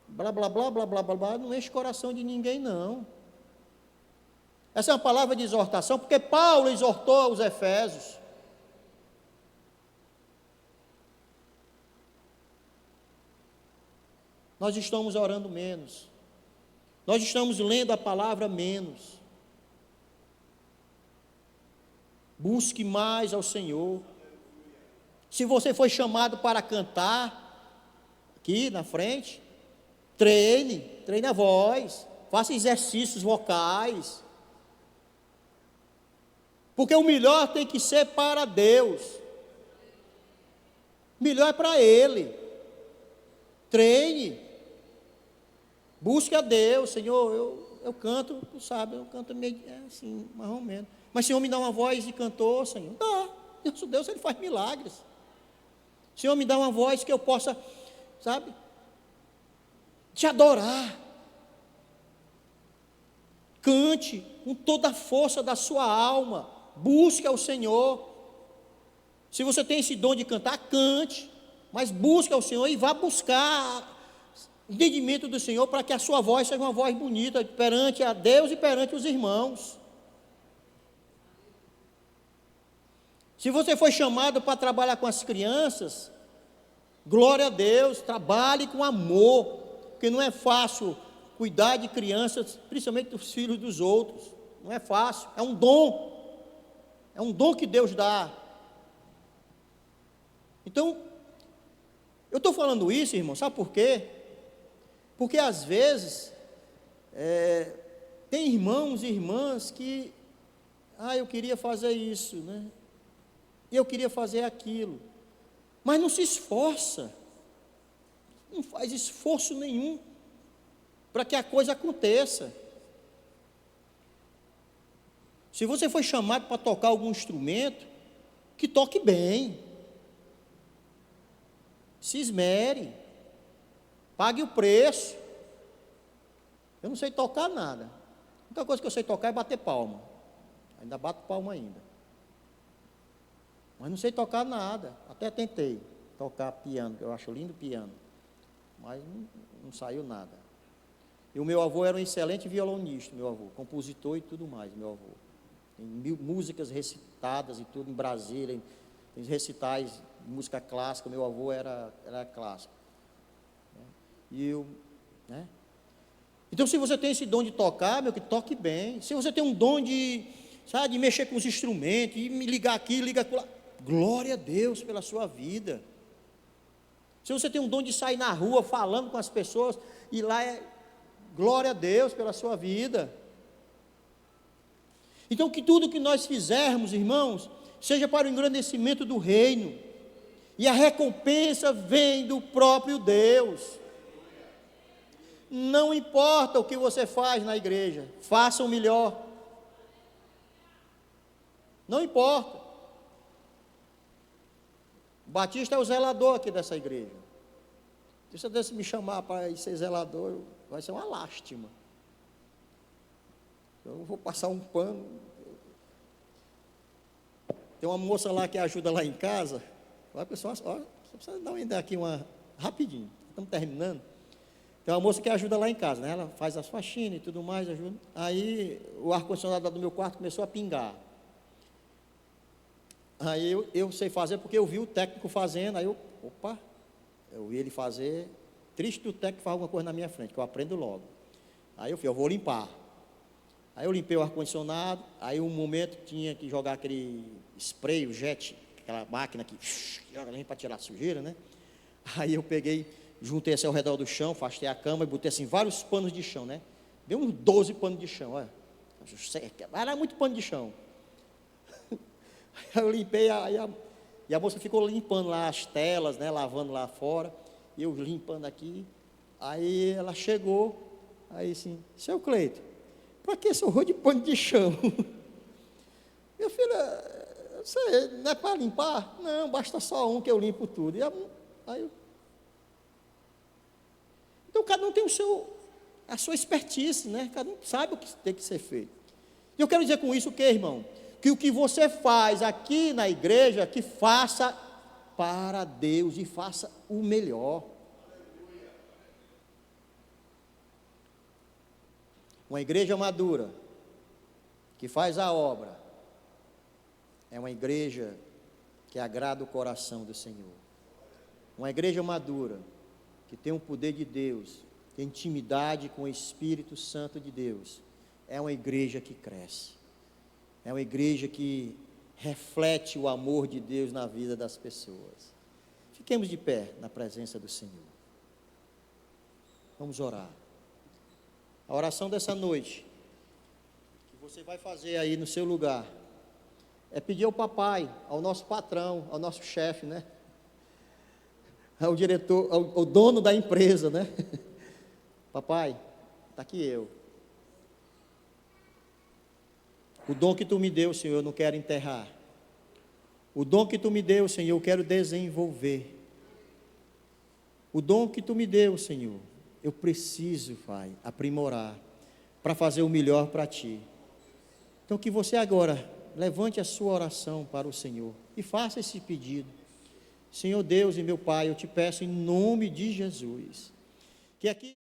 blá, blá, blá, blá, blá, blá, blá, não enche o coração de ninguém, não. Essa é uma palavra de exortação, porque Paulo exortou os Efésios. Nós estamos orando menos. Nós estamos lendo a palavra menos. Busque mais ao Senhor. Se você foi chamado para cantar, aqui na frente, treine a voz, faça exercícios vocais. Porque o melhor tem que ser para Deus. O melhor é para Ele. Treine. Busque a Deus, Senhor, eu canto, tu sabe, eu canto meio assim, mais ou menos. Mas Senhor, me dá uma voz de cantor, Senhor. Dá, Deus, Ele faz milagres. Senhor, me dá uma voz que eu possa, sabe, te adorar. Cante com toda a força da sua alma. Busque ao Senhor. Se você tem esse dom de cantar, cante. Mas busque ao Senhor e vá buscar entendimento do Senhor para que a sua voz seja uma voz bonita perante a Deus e perante os irmãos. Se você foi chamado para trabalhar com as crianças, glória a Deus, trabalhe com amor, porque não é fácil cuidar de crianças, principalmente dos filhos dos outros. Não é fácil, é um dom que Deus dá. Então, eu estou falando isso, irmão, sabe por quê? Porque às vezes, tem irmãos e irmãs que, eu queria fazer isso, né? E eu queria fazer aquilo, mas não se esforça, não faz esforço nenhum para que a coisa aconteça. Se você foi chamado para tocar algum instrumento, que toque bem, se esmere, pague o preço. Eu não sei tocar nada, a única coisa que eu sei tocar é bater palma, ainda bato palma ainda. Mas não sei tocar nada, até tentei tocar piano, que eu acho lindo piano, mas não saiu nada. E o meu avô era um excelente violonista, meu avô, compositor e tudo mais, meu avô. Tem músicas recitadas e tudo em Brasília, tem recitais de música clássica, meu avô era clássico. E eu, né? Então, se você tem esse dom de tocar, que toque bem. Se você tem um dom de mexer com os instrumentos, e me ligar aqui, ligar lá, glória a Deus pela sua vida. Se você tem um dom de sair na rua falando com as pessoas, e lá glória a Deus pela sua vida. Então, que tudo que nós fizermos, irmãos, seja para o engrandecimento do reino, e a recompensa vem do próprio Deus. Não importa o que você faz na igreja, faça o melhor. Não importa. O Batista é o zelador aqui dessa igreja. Se você desse me chamar para ser zelador, vai ser uma lástima. Eu vou passar um pano. Tem uma moça lá que ajuda lá em casa. Vai, pessoal, só precisa dar uma rapidinho. Estamos terminando. Tem uma moça que ajuda lá em casa, né? Ela faz as faxinas e tudo mais, ajuda. Aí o ar-condicionado do meu quarto começou a pingar. Aí eu sei fazer porque eu vi o técnico fazendo, aí eu vi ele fazer, triste do técnico fazer alguma coisa na minha frente, que eu aprendo logo. Aí eu vou limpar. Aí eu limpei o ar-condicionado, aí um momento tinha que jogar aquele spray, o jet, aquela máquina que joga para tirar a sujeira, né? Aí eu peguei, juntei assim ao redor do chão, afastei a cama e botei assim vários panos de chão, né? Deu uns 12 panos de chão, olha. Era muito pano de chão. Aí eu limpei, e a moça ficou limpando lá as telas, né, lavando lá fora, e eu limpando aqui. Aí ela chegou, aí assim, seu Cleito, para que esse horror de pano de chão? Minha filha, você não é para limpar? Não, basta só um que eu limpo tudo. Então Então, cada um tem a sua expertise, né? Cada um sabe o que tem que ser feito. E eu quero dizer com isso o que, irmão? Que o que você faz aqui na igreja, que faça para Deus e faça o melhor. Uma igreja madura, que faz a obra, é uma igreja que agrada o coração do Senhor. Uma igreja madura, que tem o poder de Deus, tem intimidade com o Espírito Santo de Deus, é uma igreja que cresce. É uma igreja que reflete o amor de Deus na vida das pessoas. Fiquemos de pé na presença do Senhor. Vamos orar. A oração dessa noite, que você vai fazer aí no seu lugar, é pedir ao papai, ao nosso patrão, ao nosso chefe, né? Ao diretor, ao dono da empresa, né? Papai, está aqui eu. O dom que tu me deu, Senhor, eu não quero enterrar. O dom que tu me deu, Senhor, eu quero desenvolver. O dom que tu me deu, Senhor, eu preciso, Pai, aprimorar para fazer o melhor para ti. Então, que você agora levante a sua oração para o Senhor e faça esse pedido. Senhor Deus e meu Pai, eu te peço em nome de Jesus, que aqui